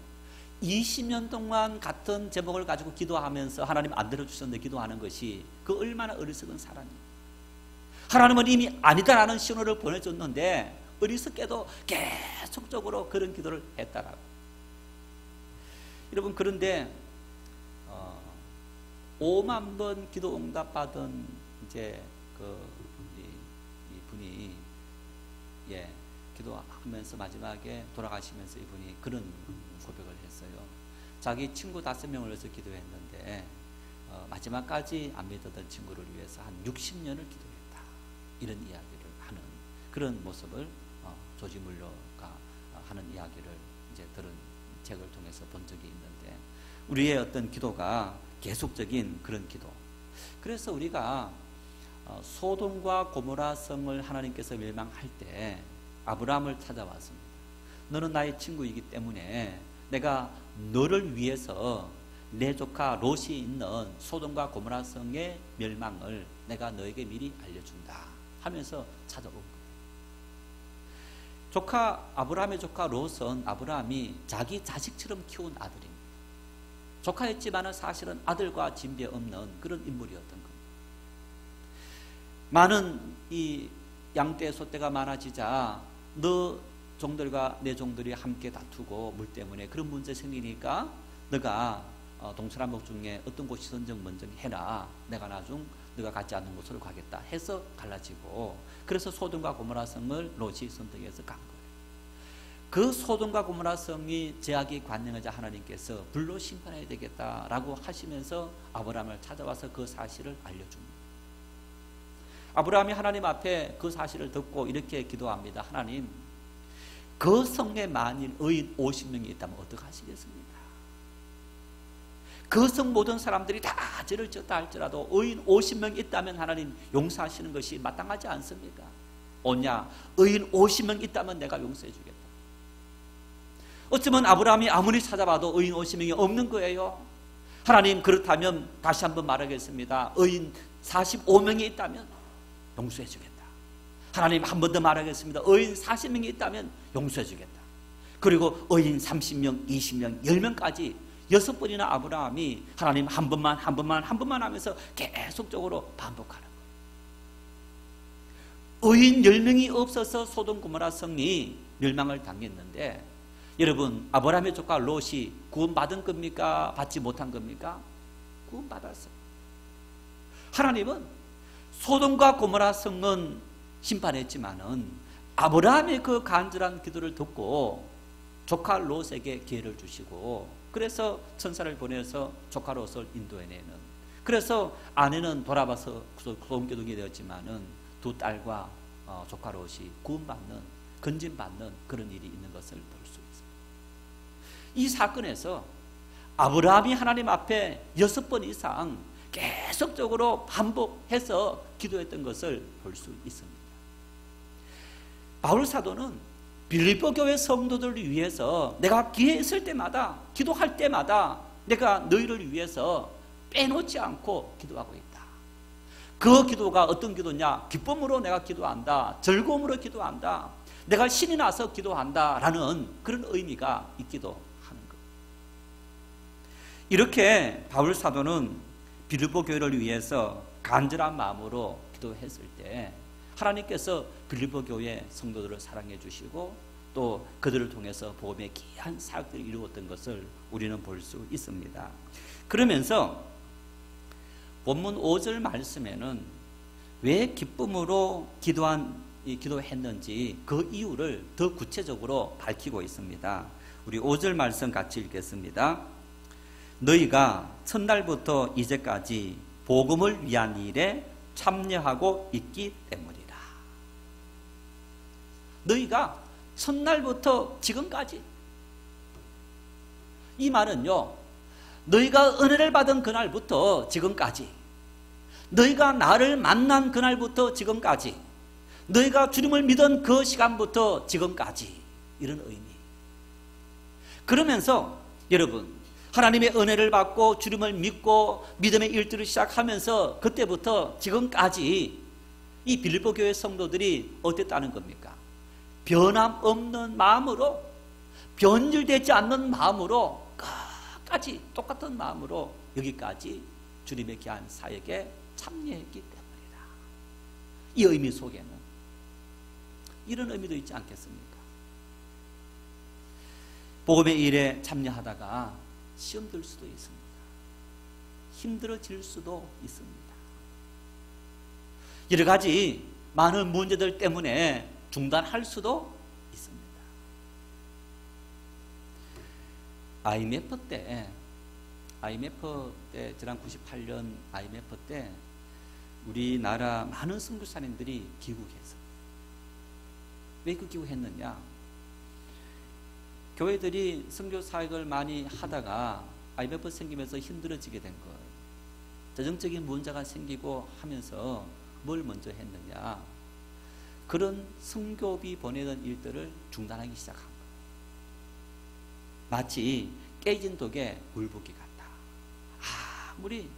20년 동안 같은 제목을 가지고 기도하면서 하나님 안 들어주셨는데 기도하는 것이 그 얼마나 어리석은 사람이에요. 하나님은 이미 아니다라는 신호를 보내줬는데 어리석게도 계속적으로 그런 기도를 했다라고. 여러분, 그런데 5만 번 기도 응답받은 이제 이 분이 기도하면서 마지막에 돌아가시면서 이분이 그런 고백을 했어요. 자기 친구 5명을 위해서 기도했는데 마지막까지 안 믿었던 친구를 위해서 한 60년을 기도했다. 이런 이야기를 하는 그런 모습을 조지 물러가 하는 이야기를 이제 들은 책을 통해서 본 적이 있는데, 우리의 어떤 기도가 계속적인 그런 기도. 그래서 우리가 소돔과 고모라 성을 하나님께서 멸망할 때 아브라함을 찾아왔습니다. 너는 나의 친구이기 때문에 내가 너를 위해서 내 조카 롯이 있는 소돔과 고모라 성의 멸망을 내가 너에게 미리 알려준다 하면서 찾아온 거예요. 아브라함의 조카 롯은 아브라함이 자기 자식처럼 키운 아들입니다. 조카였지만 사실은 아들과 진배 없는 그런 인물이었던 겁니다. 많은 이 양떼 소떼가 많아지자 너 종들과 내 종들이 함께 다투고 물 때문에 그런 문제 생기니까 너가 동서남북 중에 어떤 곳이 선정 해라. 내가 나중 네가 갖지 않는 곳으로 가겠다 해서 갈라지고, 그래서 소돔과 고모라 성을 롯이 선택해서 간 거예요. 그 소돔과 고모라 성이 죄악이 관영하자 하나님께서 불로 심판해야 되겠다라고 하시면서 아브라함을 찾아와서 그 사실을 알려줍니다. 아브라함이 하나님 앞에 그 사실을 듣고 이렇게 기도합니다. 하나님, 그 성에 만일 의인 50명이 있다면 어떡하시겠습니까? 그 성 모든 사람들이 다 죄를 지었다 할지라도 의인 50명 있다면 하나님 용서하시는 것이 마땅하지 않습니까? 오냐, 의인 50명 있다면 내가 용서해 주겠다. 어쩌면 아브라함이 아무리 찾아봐도 의인 50명이 없는 거예요. 하나님, 그렇다면 다시 한번 말하겠습니다. 의인 45명이 있다면 용서해 주겠다. 하나님, 한 번 더 말하겠습니다. 의인 40명이 있다면 용서해 주겠다. 그리고 의인 30명, 20명, 10명까지 6번이나 아브라함이 하나님 한 번만 하면서 계속적으로 반복하는 거예요. 의인 10명이 없어서 소돔 고모라 성이 멸망을 당했는데, 여러분, 아브라함의 조카 롯이 구원받은 겁니까? 받지 못한 겁니까? 구원받았어요. 하나님은 소돔과 고모라 성은 심판했지만은 아브라함의 그 간절한 기도를 듣고 조카 롯에게 기회를 주시고, 그래서 천사를 보내서 조카 롯을 인도해내는, 그래서 아내는 돌아봐서 소돔기둥이 되었지만은 두 딸과 조카 롯이 구원받는, 건진받는 그런 일이 있는 것을 볼 수 있습니다. 이 사건에서 아브라함이 하나님 앞에 6번 이상 계속적으로 반복해서 기도했던 것을 볼 수 있습니다. 바울 사도는 빌립보 교회 성도들을 위해서 내가 기회 있을 때마다, 기도할 때마다 내가 너희를 위해서 빼놓지 않고 기도하고 있다. 그 기도가 어떤 기도냐? 기쁨으로 내가 기도한다. 즐거움으로 기도한다. 내가 신이 나서 기도한다라는 그런 의미가 있기도 하는 것. 이렇게 바울 사도는 빌립보 교회를 위해서 간절한 마음으로 기도했을 때 하나님께서 빌립보 교회 성도들을 사랑해 주시고 또 그들을 통해서 복음의 귀한 사역들을 이루었던 것을 우리는 볼 수 있습니다. 그러면서 본문 5절 말씀에는 왜 기쁨으로 기도했는지 그 이유를 더 구체적으로 밝히고 있습니다. 우리 5절 말씀 같이 읽겠습니다. 너희가 첫날부터 이제까지 복음을 위한 일에 참여하고 있기 때문이라. 너희가 첫날부터 지금까지, 이 말은요, 너희가 은혜를 받은 그날부터 지금까지, 너희가 나를 만난 그날부터 지금까지, 너희가 주님을 믿은 그 시간부터 지금까지, 이런 의미. 그러면서 여러분, 하나님의 은혜를 받고 주님을 믿고 믿음의 일들을 시작하면서 그때부터 지금까지 이 빌립보 교회 성도들이 어땠다는 겁니까? 변함없는 마음으로, 변질되지 않는 마음으로, 끝까지 똑같은 마음으로 여기까지 주님의 귀한 사역에 참여했기 때문이다. 이 의미 속에는 이런 의미도 있지 않겠습니까? 복음의 일에 참여하다가 시험 들 수도 있습니다. 힘들어질 수도 있습니다. 여러 가지 많은 문제들 때문에 중단할 수도 있습니다. IMF 때 지난 98년 IMF 때 우리나라 많은 선교사님들이 귀국했어요. 왜 그 귀국했느냐? 교회들이 선교 사역을 많이 하다가 IMF 생기면서 힘들어지게 된 거예요. 재정적인 문제가 생기고 하면서 뭘 먼저 했느냐? 그런 선교비 보내던 일들을 중단하기 시작한 거예요. 마치 깨진 독에 물 붓기 같다. 아무리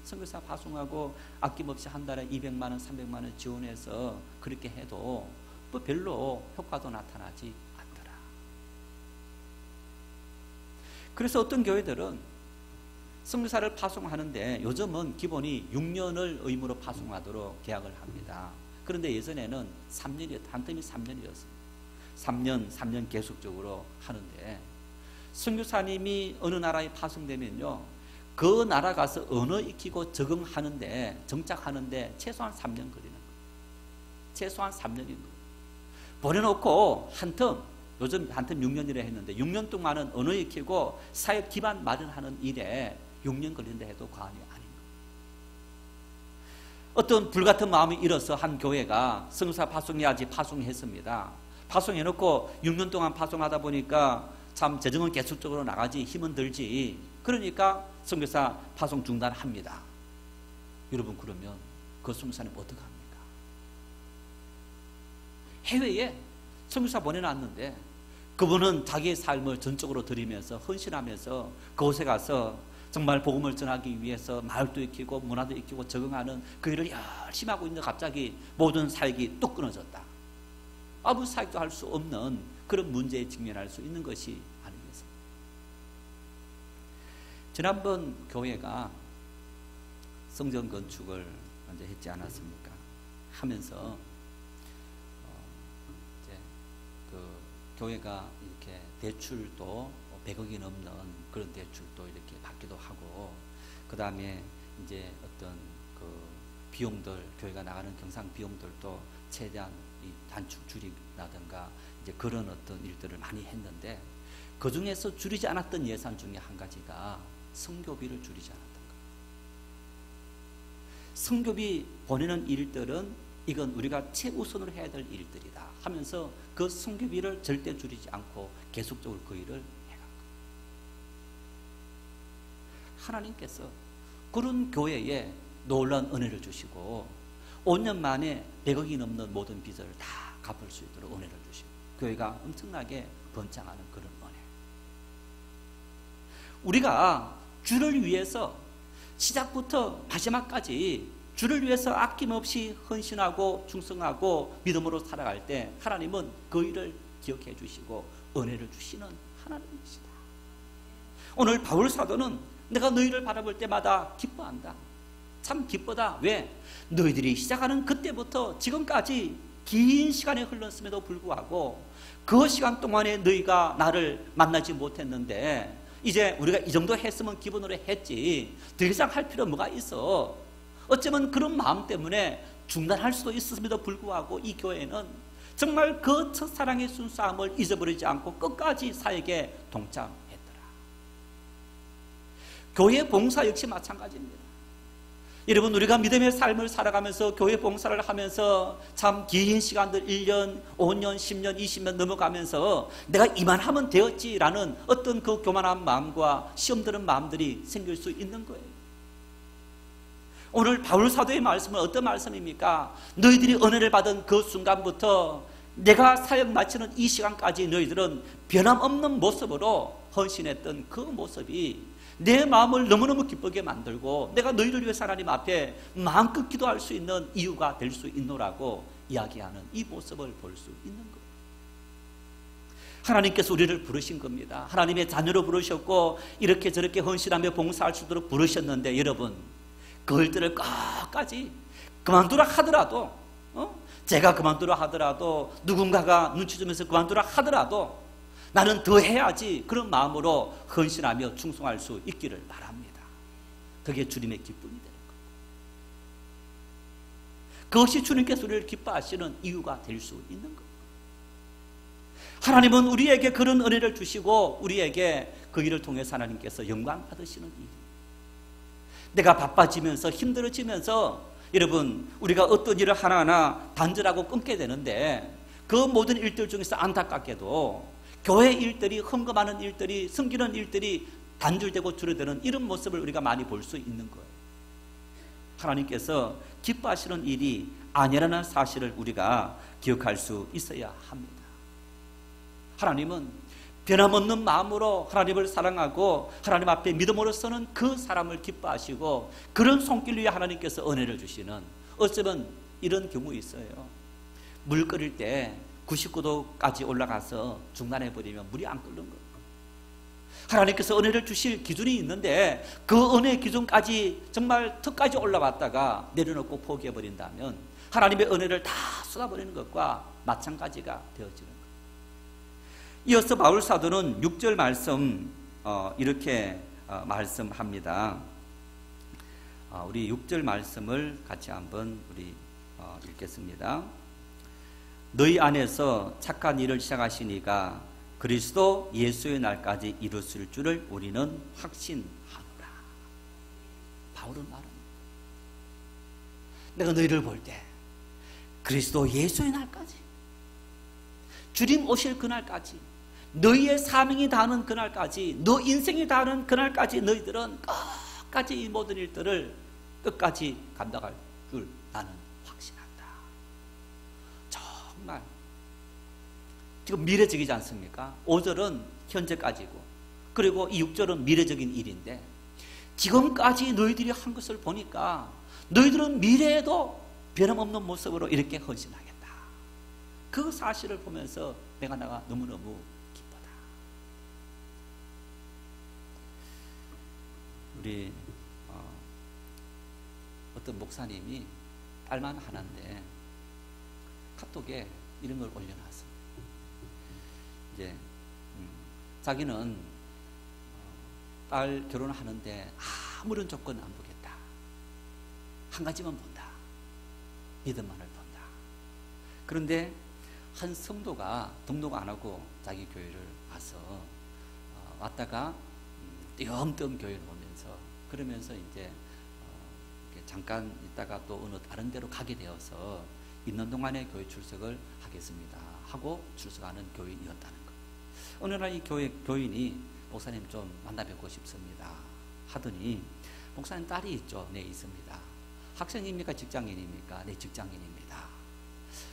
선교사 파송하고 아낌없이 한 달에 200만 원, 300만 원 지원해서 그렇게 해도 뭐 별로 효과도 나타나지 않더라. 그래서 어떤 교회들은 선교사를 파송하는데 요즘은 기본이 6년을 의무로 파송하도록 계약을 합니다. 그런데 예전에는 3년이었다. 한 텀이 3년이었습니다. 3년 계속적으로 하는데 선교사님이 어느 나라에 파송되면요, 그 나라 가서 언어 익히고 적응하는데, 정착하는데 최소한 3년 걸리는 거예요. 최소한 3년인 거예요. 보내놓고 한텀, 요즘 한텀 6년이라 했는데 6년 동안은 언어 익히고 사회 기반 마련하는 일에 6년 걸린다 해도 과언이 아닌 거예요. 어떤 불같은 마음이 일어서 한 교회가 선교사 파송해야지 파송했습니다. 파송해놓고 6년 동안 파송하다 보니까 참 재정은 계속적으로 나가지 힘은 들지. 그러니까 선교사 파송 중단합니다. 여러분, 그러면 그 선교사님 어떡합니까? 해외에 선교사 보내놨는데 그분은 자기의 삶을 전적으로 드리면서 헌신하면서 그곳에 가서 정말 복음을 전하기 위해서 마을도 익히고 문화도 익히고 적응하는 그 일을 열심히 하고 있는데 갑자기 모든 사역이 뚝 끊어졌다. 아무 사역도 할 수 없는 그런 문제에 직면할 수 있는 것이 아니겠습니까? 지난번 교회가 성전 건축을 먼저 했지 않았습니까? 하면서 이제 그 교회가 이렇게 대출도 100억이 넘는 그런 대출도 이렇게 받기도 하고, 그 다음에 이제 어떤 그 비용들, 교회가 나가는 경상 비용들도 최대한 이 단축 줄이라든가 이제 그런 어떤 일들을 많이 했는데, 그 중에서 줄이지 않았던 예산 중에 한 가지가 성교비를 줄이지 않았던 거예요. 성교비 보내는 일들은 이건 우리가 최우선으로 해야 될 일들이다 하면서 그 성교비를 절대 줄이지 않고 계속적으로 그 일을 해간 거예요. 하나님께서 그런 교회에 놀라운 은혜를 주시고 5년 만에 100억이 넘는 모든 빚을 다 갚을 수 있도록 은혜를 주시고 교회가 엄청나게 번창하는 그런 은혜. 우리가 주를 위해서 시작부터 마지막까지 주를 위해서 아낌없이 헌신하고 충성하고 믿음으로 살아갈 때 하나님은 그 일을 기억해 주시고 은혜를 주시는 하나님이시다. 오늘 바울 사도는 내가 너희를 바라볼 때마다 기뻐한다. 참 기쁘다. 왜? 너희들이 시작하는 그때부터 지금까지 긴 시간이 흘렀음에도 불구하고 그 시간 동안에 너희가 나를 만나지 못했는데 이제 우리가 이 정도 했으면 기본으로 했지 더 이상 할 필요 뭐가 있어. 어쩌면 그런 마음 때문에 중단할 수도 있었음에도 불구하고 이 교회는 정말 그 첫사랑의 순수함을 잊어버리지 않고 끝까지 사역에 동참했더라. 교회 봉사 역시 마찬가지입니다. 여러분, 우리가 믿음의 삶을 살아가면서 교회 봉사를 하면서 참 긴 시간들 1년, 5년, 10년, 20년 넘어가면서 내가 이만하면 되었지라는 어떤 그 교만한 마음과 시험 드는 마음들이 생길 수 있는 거예요. 오늘 바울 사도의 말씀은 어떤 말씀입니까? 너희들이 은혜를 받은 그 순간부터 내가 사역 마치는 이 시간까지 너희들은 변함없는 모습으로 헌신했던 그 모습이 내 마음을 너무너무 기쁘게 만들고 내가 너희를 위해서 하나님 앞에 마음껏 기도할 수 있는 이유가 될 수 있노라고 이야기하는 이 모습을 볼 수 있는 거예요. 하나님께서 우리를 부르신 겁니다. 하나님의 자녀로 부르셨고 이렇게 저렇게 헌신하며 봉사할 수 있도록 부르셨는데 여러분, 그들을 끝까지 그만두라 하더라도 제가 그만두라 하더라도 누군가가 눈치 주면서 그만두라 하더라도 나는 더 해야지 그런 마음으로 헌신하며 충성할 수 있기를 바랍니다. 그게 주님의 기쁨이 되는 거예요. 그것이 주님께서 우리를 기뻐하시는 이유가 될 수 있는 거예요. 하나님은 우리에게 그런 은혜를 주시고 우리에게 그 일을 통해서 하나님께서 영광 받으시는 일입니다. 내가 바빠지면서 힘들어지면서 여러분, 우리가 어떤 일을 하나하나 단절하고 끊게 되는데 그 모든 일들 중에서 안타깝게도 교회 일들이, 헌금하는 일들이, 섬기는 일들이 단절되고 줄어드는 이런 모습을 우리가 많이 볼 수 있는 거예요. 하나님께서 기뻐하시는 일이 아니라는 사실을 우리가 기억할 수 있어야 합니다. 하나님은 변함없는 마음으로 하나님을 사랑하고 하나님 앞에 믿음으로 서는 그 사람을 기뻐하시고 그런 손길 위에 하나님께서 은혜를 주시는, 어쩌면 이런 경우 있어요. 물 끓일 때 99도까지 올라가서 중단해버리면 물이 안 끓는 거예요. 하나님께서 은혜를 주실 기준이 있는데 그 은혜 기준까지 정말 턱까지 올라갔다가 내려놓고 포기해버린다면 하나님의 은혜를 다 쏟아버리는 것과 마찬가지가 되어지는 거예요. 이어서 바울 사도는 6절 말씀 이렇게 말씀합니다. 우리 6절 말씀을 같이 한번 우리 읽겠습니다. 너희 안에서 착한 일을 시작하시니가 그리스도 예수의 날까지 이루실 줄을 우리는 확신하노라. 바울은 말합니다. 내가 너희를 볼 때 그리스도 예수의 날까지, 주님 오실 그날까지, 너희의 사명이 닿는 그날까지, 너 인생이 닿는 그날까지 너희들은 끝까지 이 모든 일들을 끝까지 감당할 줄 나는 확신한다. 정말 지금 미래적이지 않습니까? 5절은 현재까지고, 그리고 이 6절은 미래적인 일인데, 지금까지 너희들이 한 것을 보니까 너희들은 미래에도 변함없는 모습으로 이렇게 헌신하겠다. 그 사실을 보면서 내가 너무너무 기쁘다. 우리 어떤 목사님이 딸만 하나인데 카톡에 이런 걸 올려놨습니다. 이제 자기는 딸 결혼하는데 아무런 조건 안 보겠다. 한 가지만 본다. 믿음만을 본다. 그런데 한 성도가 등록 안 하고 자기 교회를 와서 왔다가 띄엄띄엄 교회를 오면서, 그러면서 이제 잠깐 있다가 또 어느 다른 데로 가게 되어서 있는 동안에 교회 출석을 하겠습니다 하고 출석하는 교인이었다는 거예요. 어느 날 이 교인이 목사님 좀 만나 뵙고 싶습니다 하더니, 목사님 딸이 있죠? 네, 있습니다. 학생입니까? 직장인입니까? 네, 직장인입니다.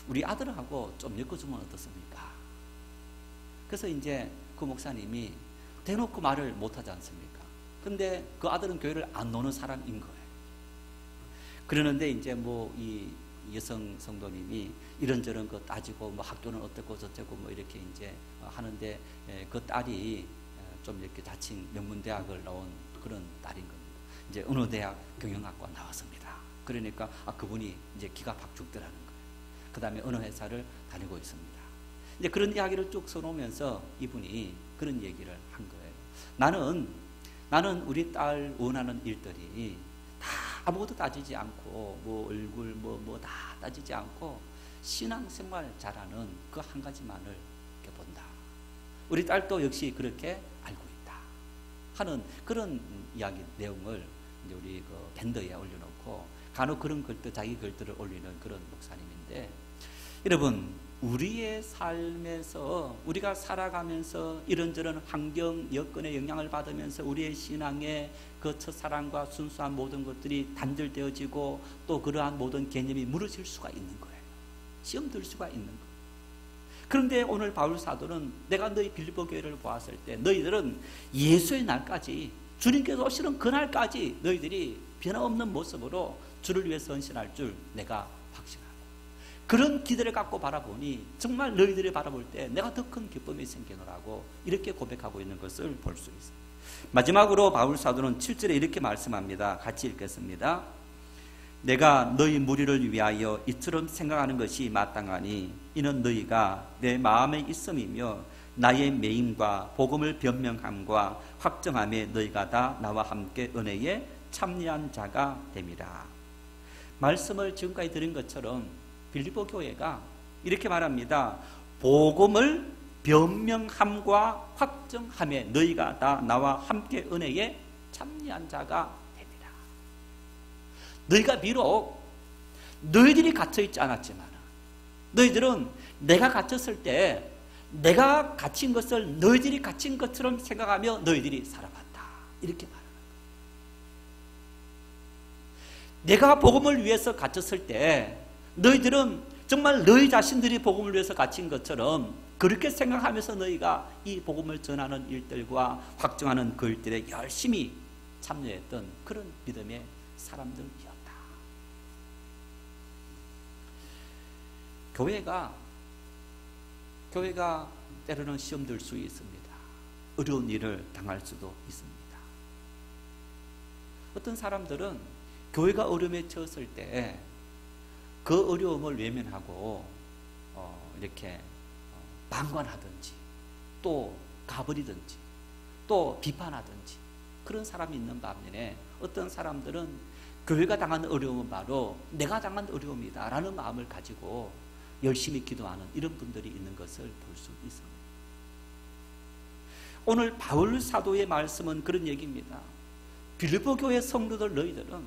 우리 아들하고 좀 엮어주면 어떻습니까? 그래서 이제 그 목사님이 대놓고 말을 못하지 않습니까? 근데 그 아들은 교회를 안 노는 사람인 거예요. 그러는데 이제 이 여성 성도님이 이런저런 거 따지고 학교는 어떻고 저쩌고 이렇게 이제 하는데, 그 딸이 좀 이렇게 자칭 명문대학을 나온 그런 딸인 겁니다. 이제 어느 대학 경영학과 나왔습니다. 그러니까 그분이 이제 기가 팍 죽더라는 거예요. 그 다음에 어느 회사를 다니고 있습니다. 이제 그런 이야기를 쭉 써놓으면서 이분이 그런 얘기를 한 거예요. 나는 우리 딸 원하는 일들이 다 아무것도 따지지 않고 얼굴 다 따지지 않고 신앙생활 잘하는 그 한 가지만을 이렇게 본다. 우리 딸도 역시 그렇게 알고 있다 하는 그런 이야기 내용을 이제 우리 그 밴더에 올려놓고 간혹 그런 글들, 자기 글들을 올리는 그런 목사님인데, 여러분, 우리의 삶에서 우리가 살아가면서 이런저런 환경, 여건의 영향을 받으면서 우리의 신앙의 그 첫사랑과 순수한 모든 것들이 단절되어지고 또 그러한 모든 개념이 무너질 수가 있는 거예요. 시험 들 수가 있는 거예요. 그런데 오늘 바울 사도는 내가 너희 빌립보 교회를 보았을 때 너희들은 예수의 날까지, 주님께서 오시는 그날까지 너희들이 변함없는 모습으로 주를 위해서 헌신할 줄 내가 확신하고, 그런 기대를 갖고 바라보니 정말 너희들이 바라볼 때 내가 더 큰 기쁨이 생기노라고 이렇게 고백하고 있는 것을 볼 수 있습니다. 마지막으로 바울 사도는 7절에 이렇게 말씀합니다. 같이 읽겠습니다. 내가 너희 무리를 위하여 이처럼 생각하는 것이 마땅하니 이는 너희가 내 마음에 있음이며 나의 매임과 복음을 변명함과 확정함에 너희가 다 나와 함께 은혜에 참여한 자가 됨이라. 말씀을 지금까지 들은 것처럼 빌립보 교회가 이렇게 말합니다. 복음을 변명함과 확정함에 너희가 다 나와 함께 은혜에 참여한 자가 됩니다. 너희가 비록 너희들이 갇혀있지 않았지만 너희들은 내가 갇혔을 때 내가 갇힌 것을 너희들이 갇힌 것처럼 생각하며 너희들이 살아갔다. 이렇게 말합니다. 내가 복음을 위해서 갇혔을 때 너희들은 정말 너희 자신들이 복음을 위해서 갇힌 것처럼 그렇게 생각하면서 너희가 이 복음을 전하는 일들과 확정하는 그 일들에 열심히 참여했던 그런 믿음의 사람들이었다. 교회가 때로는 시험 들 수 있습니다. 어려운 일을 당할 수도 있습니다. 어떤 사람들은 교회가 어려움에 처했을 때 그 어려움을 외면하고 이렇게 방관하든지 또 가버리든지 또 비판하든지 그런 사람이 있는 반면에 어떤 사람들은 교회가 당한 어려움은 바로 내가 당한 어려움이다 라는 마음을 가지고 열심히 기도하는 이런 분들이 있는 것을 볼 수 있습니다. 오늘 바울 사도의 말씀은 그런 얘기입니다. 빌립보 교회 성도들 너희들은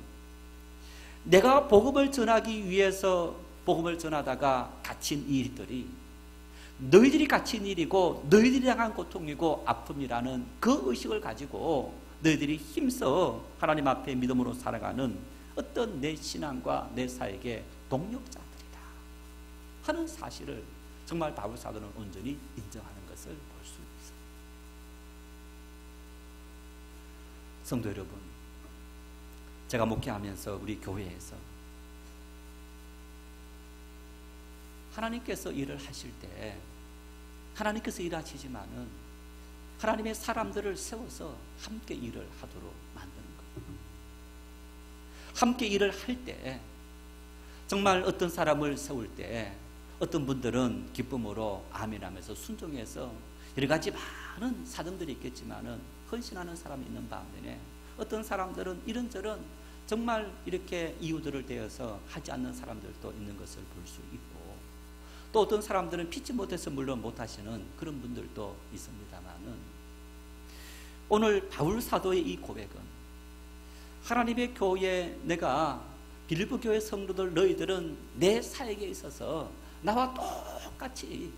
내가 복음을 전하기 위해서 복음을 전하다가 갇힌 일들이 너희들이 갇힌 일이고 너희들이 당한 고통이고 아픔이라는 그 의식을 가지고 너희들이 힘써 하나님 앞에 믿음으로 살아가는 어떤 내 신앙과 내 사역의 동력자들이다 하는 사실을 정말 바울 사도는 온전히 인정하는 것을 볼 수 있습니다. 성도 여러분, 제가 목회하면서 우리 교회에서 하나님께서 일을 하실 때 하나님께서 일하시지만은 하나님의 사람들을 세워서 함께 일을 하도록 만드는 거예요. 함께 일을 할 때 정말 어떤 사람을 세울 때 어떤 분들은 기쁨으로 아멘하면서 순종해서 여러 가지 많은 사정들이 있겠지만은 헌신하는 사람이 있는 반면에 어떤 사람들은 이런저런 정말 이렇게 이유들을 대어서 하지 않는 사람들도 있는 것을 볼 수 있고 또 어떤 사람들은 피치 못해서 물론 못하시는 그런 분들도 있습니다만은 오늘 바울 사도의 이 고백은 하나님의 교회에 내가 빌립보 교회 성도들 너희들은 내 사역에 있어서 나와 똑같이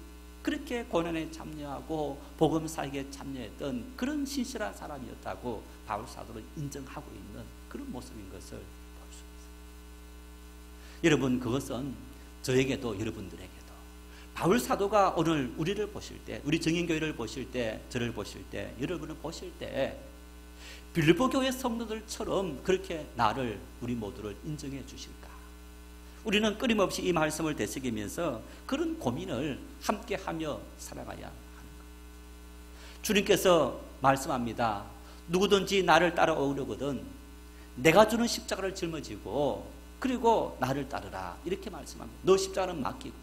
그렇게 고난에 참여하고 복음 사역에 참여했던 그런 신실한 사람이었다고 바울 사도는 인정하고 있는 그런 모습인 것을 볼 수 있습니다. 여러분, 그것은 저에게도 여러분들에게도 바울 사도가 오늘 우리를 보실 때, 우리 정인교회를 보실 때, 저를 보실 때, 여러분을 보실 때 빌립보 교회 성도들처럼 그렇게 나를, 우리 모두를 인정해 주실까? 우리는 끊임없이 이 말씀을 되새기면서 그런 고민을 함께하며 살아가야 하는 것. 주님께서 말씀합니다. 누구든지 나를 따라오려거든 내가 주는 십자가를 짊어지고 그리고 나를 따르라 이렇게 말씀합니다. 너 십자가는 맡기고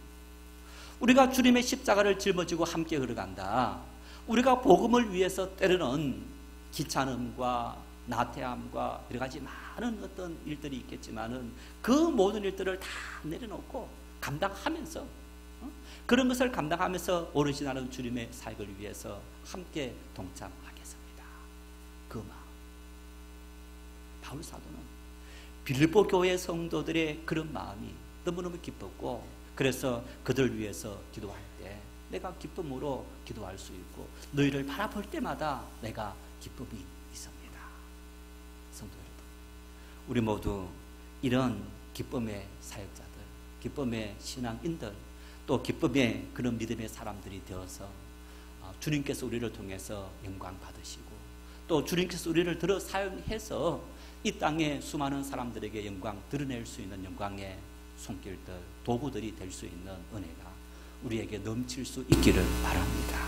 우리가 주님의 십자가를 짊어지고 함께 걸어간다. 우리가 복음을 위해서 때로는 귀찮음과 나태함과 여러 가지 많은 어떤 일들이 있겠지만은 그 모든 일들을 다 내려놓고 감당하면서 그런 것을 감당하면서 오르시나는 주님의 사역을 위해서 함께 동참하겠습니다. 그 마음. 바울 사도는 빌립보 교회 성도들의 그런 마음이 너무너무 기뻤고 그래서 그들 위해서 기도할 때 내가 기쁨으로 기도할 수 있고 너희를 바라볼 때마다 내가 기쁨이 있습니다. 성도 여러분, 우리 모두 이런 기쁨의 사역자들, 기쁨의 신앙인들, 또 기쁨의 그런 믿음의 사람들이 되어서 주님께서 우리를 통해서 영광 받으시고 또 주님께서 우리를 들어 사용해서 이 땅에 수많은 사람들에게 영광 드러낼 수 있는 영광의 손길들, 도구들이 될 수 있는 은혜가 우리에게 넘칠 수 있기를 바랍니다.